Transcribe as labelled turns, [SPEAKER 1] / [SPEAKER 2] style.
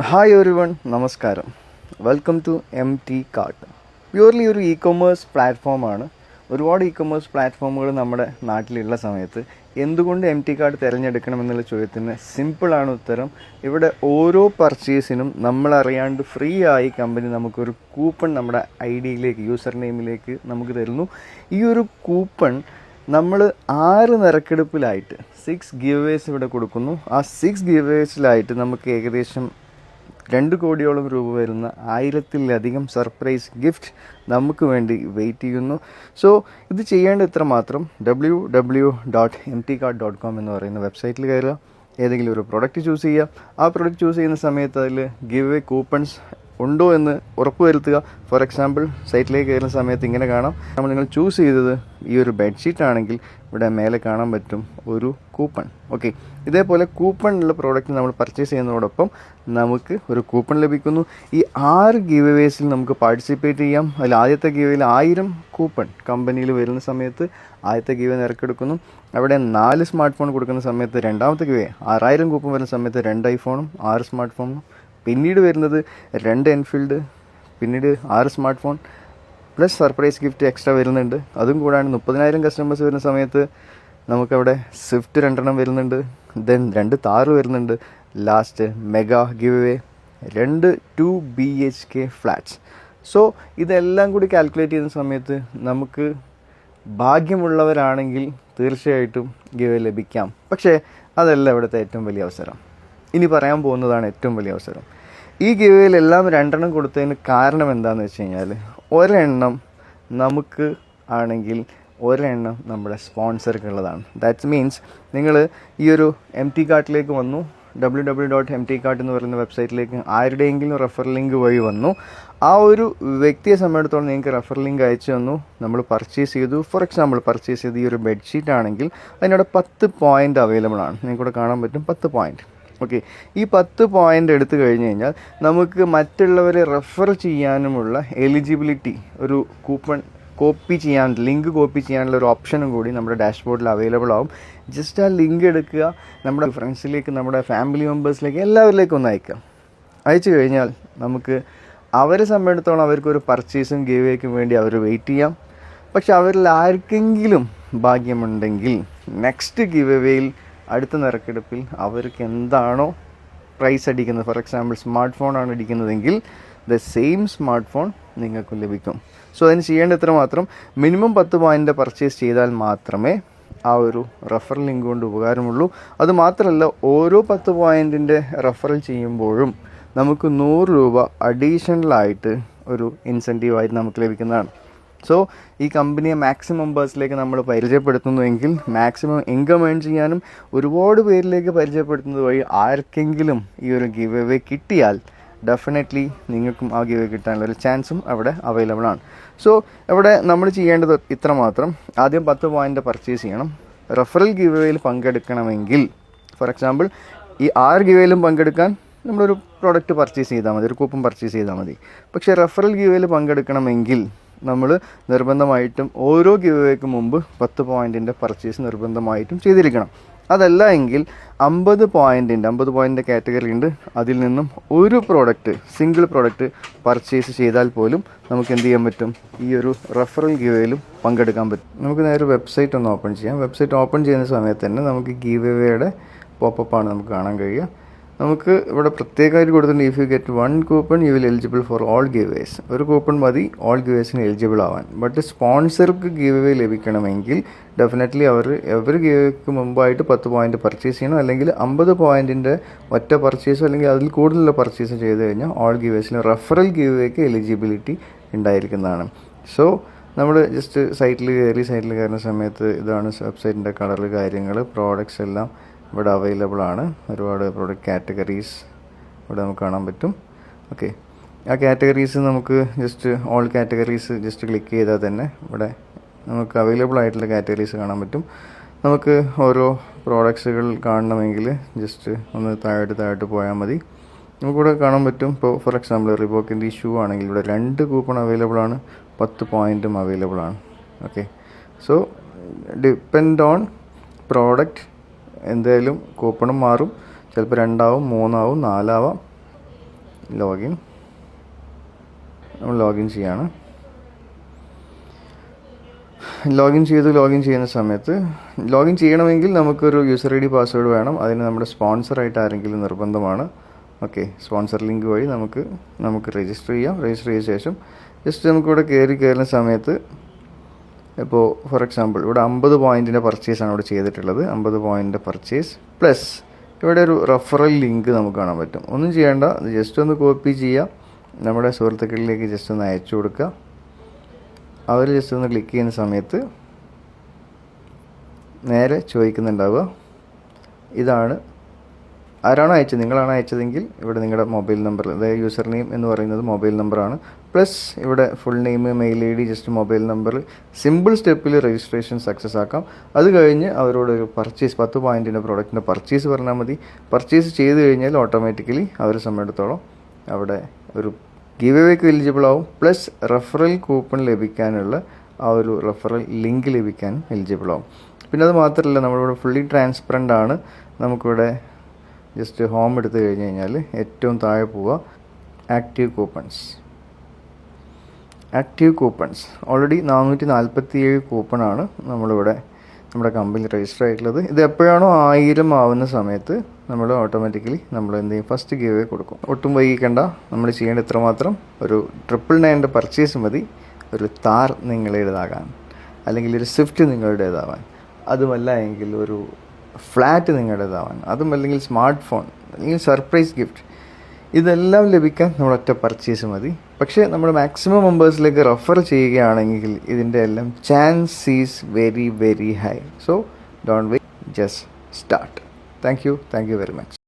[SPEAKER 1] Hi everyone, നമസ്കാരം. Welcome to M T cart. Purely ഒരു e-commerce പ്ലാറ്റ്ഫോമാണ്. ഒരുപാട് ഇ-കൊമേഴ്സ് പ്ലാറ്റ്ഫോമുകൾ നമ്മുടെ നാട്ടിലുള്ള സമയത്ത് എന്തുകൊണ്ട് എം ടി കാർട്ട് തിരഞ്ഞെടുക്കണമെന്നുള്ള ചോദ്യത്തിന് സിമ്പിളാണ് ഉത്തരം. ഇവിടെ ഓരോ പർച്ചേസിനും നമ്മളറിയാണ്ട് ഫ്രീ ആയി കമ്പനി നമുക്കൊരു കൂപ്പൺ നമ്മുടെ ഐഡിയിലേക്ക്, യൂസർ നെയിമിലേക്ക് നമുക്ക് തരുന്നു. ഈ ഒരു കൂപ്പൺ നമ്മൾ 6 നറുക്കെടുപ്പിലായിട്ട് 6 ഗിവേവേസ് ഇവിടെ കൊടുക്കുന്നു. ആ 6 ഗിവേവേസിലായിട്ട് നമുക്ക് ഏകദേശം 2 കോടിയോളം രൂപ വരുന്ന 1000-ലധികം സർപ്രൈസ് ഗിഫ്റ്റ് നമുക്ക് വേണ്ടി വെയിറ്റ് ചെയ്യുന്നു. സോ ഇത് ചെയ്യേണ്ട ഇത്ര മാത്രം. www.mtcart.com എന്ന് പറയുന്ന വെബ്സൈറ്റിൽ കയറുക, ഏതെങ്കിലും ഒരു പ്രൊഡക്റ്റ് ചൂസ് ചെയ്യുക. ആ പ്രൊഡക്റ്റ് ചൂസ് ചെയ്യുന്ന സമയത്ത് അതിൽ ഗിവ് അവേ കൂപ്പൺസ് ഉണ്ടോ എന്ന് ഉറപ്പുവരുത്തുക. ഫോർ എക്സാമ്പിൾ, സൈറ്റിലേക്ക് കയറുന്ന സമയത്ത് ഇങ്ങനെ കാണാം. നിങ്ങൾ ചൂസ് ചെയ്തത് ഈ ഒരു ബെഡ്ഷീറ്റ് ആണെങ്കിൽ ഇവിടെ മേലെ കാണാൻ പറ്റും ഒരു കൂപ്പൺ. ഓക്കെ, ഇതേപോലെ കൂപ്പണുള്ള പ്രോഡക്റ്റ് നമ്മൾ പർച്ചേസ് ചെയ്യുന്നതോടൊപ്പം നമുക്ക് ഒരു കൂപ്പൺ ലഭിക്കുന്നു. ഈ 6 ഗിവ് അവേസിൽ നമുക്ക് പാർട്ടിസിപ്പേറ്റ് ചെയ്യാം. അതിൽ ആദ്യത്തെ ഗിവ് അവേയിൽ 1000 കൂപ്പൺ കമ്പനിയിൽ വരുന്ന സമയത്ത് ആദ്യത്തെ ഗിവ് അവേ നറുക്കെടുക്കുന്നു. അവിടെ 4 സ്മാർട്ട് ഫോൺ കൊടുക്കുന്ന സമയത്ത് രണ്ടാമത്തെ ഗിവ് അവേ 6000 കൂപ്പൺ വരുന്ന സമയത്ത് 2 ഐഫോണും 6 സ്മാർട്ട് ഫോണും. പിന്നീട് വരുന്നത് 2 എൻഫീൽഡ്, പിന്നീട് 6 smart phone plus surprise gift extra വരുന്നുണ്ട്. അതും കൂടാണ്ട് 30,000 കസ്റ്റമേഴ്സ് വരുന്ന സമയത്ത് നമുക്കവിടെ സ്വിഫ്റ്റ് 2 വരുന്നുണ്ട്. ദെൻ 2 താറ് വരുന്നുണ്ട്. Last mega give away 2 2 BHK flats. So ഇതെല്ലാം കൂടി കാൽക്കുലേറ്റ് ചെയ്യുന്ന സമയത്ത് നമുക്ക് ഭാഗ്യമുള്ളവരാണെങ്കിൽ തീർച്ചയായിട്ടും ഗിവ് അവേ ലഭിക്കാം. പക്ഷേ അതല്ല ഇവിടുത്തെ ഏറ്റവും വലിയ അവസരം. ഇനി പറയാൻ പോകുന്നതാണ് ഏറ്റവും വലിയ അവസരം. ഈ ഗിവ് അവേയിലെല്ലാം 2 കൊടുത്തതിന് കാരണം എന്താണെന്ന് വെച്ച് കഴിഞ്ഞാൽ, ഒരെണ്ണം നമുക്ക് ആണെങ്കിൽ ഒരെണ്ണം നമ്മുടെ സ്പോൺസർക്കുള്ളതാണ്. ദാറ്റ്സ് മീൻസ് നിങ്ങൾ ഈ ഒരു എം ടി കാർട്ടിലേക്ക് വന്നു, www.mtcart എന്ന് പറയുന്ന വെബ്സൈറ്റിലേക്ക് ആരുടെയെങ്കിലും റെഫർ ലിങ്ക് വഴി വന്നു. ആ ഒരു വ്യക്തിയെ സംബന്ധിച്ചിടത്തോളം നിങ്ങൾക്ക് റെഫർ ലിങ്ക് അയച്ചു തന്നു, നമ്മൾ പർച്ചേസ് ചെയ്തു. ഫോർ എക്സാമ്പിൾ, പർച്ചേസ് ചെയ്ത് ഈ ഒരു ബെഡ്ഷീറ്റ് ആണെങ്കിൽ അതിനോട് 10 പോയിൻ്റ് അവൈലബിൾ ആണ്. നിങ്ങൾക്കിവിടെ കാണാൻ പറ്റും 10 പോയിൻ്റ്. ഓക്കെ, ഈ 10 പോയിൻ്റ് എടുത്തു കഴിഞ്ഞ് കഴിഞ്ഞാൽ നമുക്ക് മറ്റുള്ളവരെ റെഫർ ചെയ്യാനുമുള്ള എലിജിബിലിറ്റി, ഒരു കൂപ്പൺ കോപ്പി ചെയ്യാൻ, ലിങ്ക് കോപ്പി ചെയ്യാനുള്ള ഒരു ഓപ്ഷനും കൂടി നമ്മുടെ ഡാഷ്ബോർഡിൽ അവൈലബിൾ ആവും. ജസ്റ്റ് ആ ലിങ്ക് എടുക്കുക, നമ്മുടെ ഫ്രണ്ട്സിലേക്ക്, നമ്മുടെ ഫാമിലി മെമ്പേഴ്സിലേക്ക്, എല്ലാവരിലേക്കും ഒന്ന് അയച്ചു കഴിഞ്ഞാൽ നമുക്ക് അവരെ സംബന്ധിച്ചിടത്തോളം അവർക്കൊരു പർച്ചേസും ഗിവ് അവേക്കും വേണ്ടി അവർ വെയിറ്റ് ചെയ്യാം. പക്ഷെ അവരിൽ ആർക്കെങ്കിലും ഭാഗ്യമുണ്ടെങ്കിൽ നെക്സ്റ്റ് ഗിവ് അവേയിൽ, അടുത്ത നറുക്കെടുപ്പിൽ അവർക്ക് എന്താണോ പ്രൈസ് അടിക്കുന്നത്, ഫോർ എക്സാമ്പിൾ സ്മാർട്ട് ഫോണാണ് അടിക്കുന്നതെങ്കിൽ ദ സെയിം സ്മാർട്ട് ഫോൺ നിങ്ങൾക്ക് ലഭിക്കും. സോ അതിന് ചെയ്യേണ്ട ഇത്ര മാത്രം. മിനിമം 10 പോയിൻ്റ് പർച്ചേസ് ചെയ്താൽ മാത്രമേ ആ ഒരു റെഫറൽ ലിങ്ക് കൊണ്ട് ഉപകാരമുള്ളൂ. അതുമാത്രമല്ല, ഓരോ 10 പോയിൻറ്റിൻ്റെ റെഫറൽ ചെയ്യുമ്പോഴും നമുക്ക് 100 രൂപ അഡീഷണലായിട്ട് ഒരു ഇൻസെൻറ്റീവായിട്ട് നമുക്ക് ലഭിക്കുന്നതാണ്. സോ ഈ കമ്പനിയെ മാക്സിമം മെമ്പേഴ്സിലേക്ക് നമ്മൾ പരിചയപ്പെടുത്തുന്നുവെങ്കിൽ മാക്സിമം ഇൻകം ഏൺ ചെയ്യാനും ഒരുപാട് പേരിലേക്ക് പരിചയപ്പെടുത്തുന്നത് വഴി ആർക്കെങ്കിലും ഈ ഒരു ഗിവ് അവേ കിട്ടിയാൽ ഡെഫിനറ്റ്ലി നിങ്ങൾക്കും ആ ഗിവ് അവേ കിട്ടാനുള്ള ഒരു ചാൻസും അവിടെ അവൈലബിൾ ആണ്. സോ ഇവിടെ നമ്മൾ ചെയ്യേണ്ടത് ഇത്ര മാത്രം. ആദ്യം 10 പോയിൻ്റ് പർച്ചേസ് ചെയ്യണം. റെഫറൽ ഗിവ് അവേയിൽ പങ്കെടുക്കണമെങ്കിൽ, ഫോർ എക്സാമ്പിൾ ഈ 6 ഗിവ് അവേയിലും പങ്കെടുക്കാൻ നമ്മളൊരു പ്രോഡക്റ്റ് പർച്ചേസ് ചെയ്താൽ മതി, ഒരു കൂപ്പൺ പർച്ചേസ് ചെയ്താൽ മതി. പക്ഷേ റെഫറൽ ഗിവ് അവേയിൽ പങ്കെടുക്കണമെങ്കിൽ നമ്മൾ നിർബന്ധമായിട്ടും ഓരോ ഗിവ് അവേക്ക് മുമ്പ് 10 പോയിൻറ്റിൻ്റെ പർച്ചേസ് നിർബന്ധമായിട്ടും ചെയ്തിരിക്കണം. അതല്ല എങ്കിൽ 50 പോയിൻ്റ് കാറ്റഗറി ഉണ്ട്. അതിൽ നിന്നും ഒരു പ്രോഡക്റ്റ്, സിംഗിൾ പ്രോഡക്റ്റ് പർച്ചേസ് ചെയ്താൽ പോലും നമുക്ക് എന്ത് ചെയ്യാൻ പറ്റും, ഈ ഒരു റെഫറൽ ഗിവ് അവേയിലും പങ്കെടുക്കാൻ പറ്റും. നമുക്ക് നേരെ വെബ്സൈറ്റ് ഒന്ന് ഓപ്പൺ ചെയ്യാം. വെബ്സൈറ്റ് ഓപ്പൺ ചെയ്യുന്ന സമയത്ത് തന്നെ നമുക്ക് ഗിവ് അവേയുടെ പോപ്പപ്പാണ് നമുക്ക് കാണാൻ കഴിയുക. നമുക്ക് ഇവിടെ പ്രത്യേകമായിട്ട് കൊടുത്തിട്ടുണ്ട്, if you get 1 coupon you will eligible for all give aways. ഒരു കൂപ്പൺ മതി ഓൾ ഗിവ് അവേസിന് എലിജിബിൾ ആവാൻ. ബട്ട് സ്പോൺസർക്ക് ഗിവ് അവേ ലഭിക്കണമെങ്കിൽ ഡെഫിനറ്റ്ലി എവറി ഗിവ് അവേക്ക് മുമ്പായിട്ട് 10 പോയിൻ്റ് പർച്ചേസ് ചെയ്യണം. അല്ലെങ്കിൽ 50 പോയിൻറ്റിൻ്റെ ഒറ്റ പർച്ചേസോ അല്ലെങ്കിൽ അതിൽ കൂടുതലുള്ള പർച്ചേസ് ചെയ്ത് കഴിഞ്ഞാൽ ഓൾ ഗിവ് അവേസിന് റെഫറൽ ഗിവ് അവേക്ക് എലിജിബിലിറ്റി ഉണ്ടായിരിക്കുന്നതാണ്. സോ നമ്മൾ ജസ്റ്റ് സൈറ്റിൽ കയറുന്ന സമയത്ത് ഇതാണ് വെബ്സൈറ്റിൻ്റെ കളർ, കാര്യങ്ങൾ, പ്രോഡക്റ്റ്സ് എല്ലാം ഇവിടെ അവൈലബിൾ ആണ്. ഒരുപാട് പ്രോഡക്റ്റ് കാറ്റഗറീസ് ഇവിടെ നമുക്ക് കാണാൻ പറ്റും. ഓക്കെ, ആ കാറ്റഗറീസ് നമുക്ക് just all categories just click ചെയ്താൽ തന്നെ ഇവിടെ നമുക്ക് അവൈലബിൾ ആയിട്ടുള്ള കാറ്റഗറീസ് കാണാൻ പറ്റും. നമുക്ക് ഓരോ പ്രോഡക്ട്സുകൾ കാണണമെങ്കിൽ ജസ്റ്റ് ഒന്ന് താഴോട്ട് പോയാൽ മതി. നമുക്കിവിടെ കാണാൻ പറ്റും. ഇപ്പോൾ ഫോർ എക്സാമ്പിൾ റിബോക്കിൻ്റെ ഈ ഷൂ ആണെങ്കിൽ ഇവിടെ 2 കൂപ്പൺ അവൈലബിൾ ആണ്, 10 പോയിൻറ്റും അവൈലബിൾ ആണ്. Okay, so depend own product എന്തായാലും കൂപ്പണും മാറും. ചിലപ്പോൾ 2 ആവും, 3 ആവും, 4 ആവാം. ലോഗിൻ ചെയ്യാണ്. ലോഗിൻ ചെയ്യുന്ന സമയത്ത് ലോഗിൻ ചെയ്യണമെങ്കിൽ നമുക്കൊരു യൂസർ ഐ ഡി പാസ്വേഡ് വേണം. അതിന് നമ്മുടെ സ്പോൺസറായിട്ട് ആരെങ്കിലും നിർബന്ധമാണ്. ഓക്കെ, സ്പോൺസർ ലിങ്ക് വഴി നമുക്ക് രജിസ്റ്റർ ചെയ്യാം. രജിസ്റ്റർ ചെയ്ത ശേഷം ജസ്റ്റ് നമുക്കിവിടെ കയറുന്ന സമയത്ത് ഇപ്പോൾ ഫോർ എക്സാമ്പിൾ ഇവിടെ 50 പോയിൻറ്റിൻ്റെ പർച്ചേസാണ് ഇവിടെ ചെയ്തിട്ടുള്ളത്. 50 പോയിൻറ്റിൻ്റെ പർച്ചേസ് പ്ലസ് ഇവിടെ ഒരു റെഫറൽ ലിങ്ക് നമുക്ക് കാണാൻ പറ്റും. ഒന്നും ചെയ്യേണ്ട, ജസ്റ്റ് ഒന്ന് കോപ്പി ചെയ്യുക, നമ്മുടെ സുഹൃത്തുക്കളിലേക്ക് ജസ്റ്റ് ഒന്ന് അയച്ചു കൊടുക്കുക. അവർ ജസ്റ്റ് ഒന്ന് ക്ലിക്ക് ചെയ്യുന്ന സമയത്ത് നേരെ ചോദിക്കുന്നുണ്ടാവുക, ഇതാണ് ആരാണോ അയച്ചത്, നിങ്ങളാണ് അയച്ചതെങ്കിൽ ഇവിടെ നിങ്ങളുടെ മൊബൈൽ നമ്പർ, അതായത് യൂസർ നെയിം എന്ന് പറയുന്നത് മൊബൈൽ നമ്പറാണ്, പ്ലസ് ഇവിടെ full name, mail I D, just mobile number. Simple സ്റ്റെപ്പിൽ രജിസ്ട്രേഷൻ സക്സസ് ആക്കാം. അത് കഴിഞ്ഞ് അവരോട് ഒരു പർച്ചേസ് 10 പോയിൻറ്റിൻ്റെ പ്രോഡക്റ്റിൻ്റെ പർച്ചേസ് പറഞ്ഞാൽ മതി. പർച്ചേസ് ചെയ്ത് കഴിഞ്ഞാൽ ഓട്ടോമാറ്റിക്കലി അവർ സമയത്തോളം അവിടെ ഒരു ഗിവ് അവേക്ക് എലിജിബിൾ ആവും. പ്ലസ് റെഫറൽ കൂപ്പൺ ലഭിക്കാനുള്ള ആ ഒരു റെഫറൽ ലിങ്ക് ലഭിക്കാനും എലിജിബിൾ ആവും. പിന്നെ അത് മാത്രമല്ല, നമ്മളിവിടെ ഫുള്ളി ട്രാൻസ്പെറൻ്റ് ആണ്. നമുക്കിവിടെ ജസ്റ്റ് ഹോം എടുത്തു കഴിഞ്ഞ് കഴിഞ്ഞാൽ ഏറ്റവും താഴെ പോവുക ആക്റ്റീവ് കൂപ്പൺസ് ഓൾറെഡി 447 കൂപ്പണാണ് നമ്മളിവിടെ നമ്മുടെ കമ്പനി രജിസ്റ്റർ ആയിട്ടുള്ളത്. ഇത് എപ്പോഴാണോ 1000 ആവുന്ന സമയത്ത് നമ്മൾ ഓട്ടോമാറ്റിക്കലി നമ്മൾ എന്ത് ചെയ്യും, ഫസ്റ്റ് ഗിവ് അവേ കൊടുക്കും. ഒട്ടും വൈകിക്കണ്ട, നമ്മൾ ചെയ്യേണ്ട ഇത്രമാത്രം ഒരു 999 പർച്ചേസ് മതി ഒരു താർ നിങ്ങളുടേതാകാൻ, അല്ലെങ്കിൽ ഒരു സ്വിഫ്റ്റ് നിങ്ങളുടേതാവാൻ, അതുമല്ല എങ്കിൽ ഒരു ഫ്ലാറ്റ് നിങ്ങളുടേതാവാൻ, അതും അല്ലെങ്കിൽ സ്മാർട്ട് ഫോൺ, അല്ലെങ്കിൽ സർപ്രൈസ് ഗിഫ്റ്റ്, ഇതെല്ലാം ലഭിക്കാൻ നമ്മളൊറ്റ പർച്ചേസ് മതി. പക്ഷേ നമ്മൾ മാക്സിമം മെമ്പേഴ്സിലേക്ക് റെഫർ ചെയ്യുകയാണെങ്കിൽ ഇതിൻ്റെ എല്ലാം chance is very very high. So don't wait, just start. Thank you very much.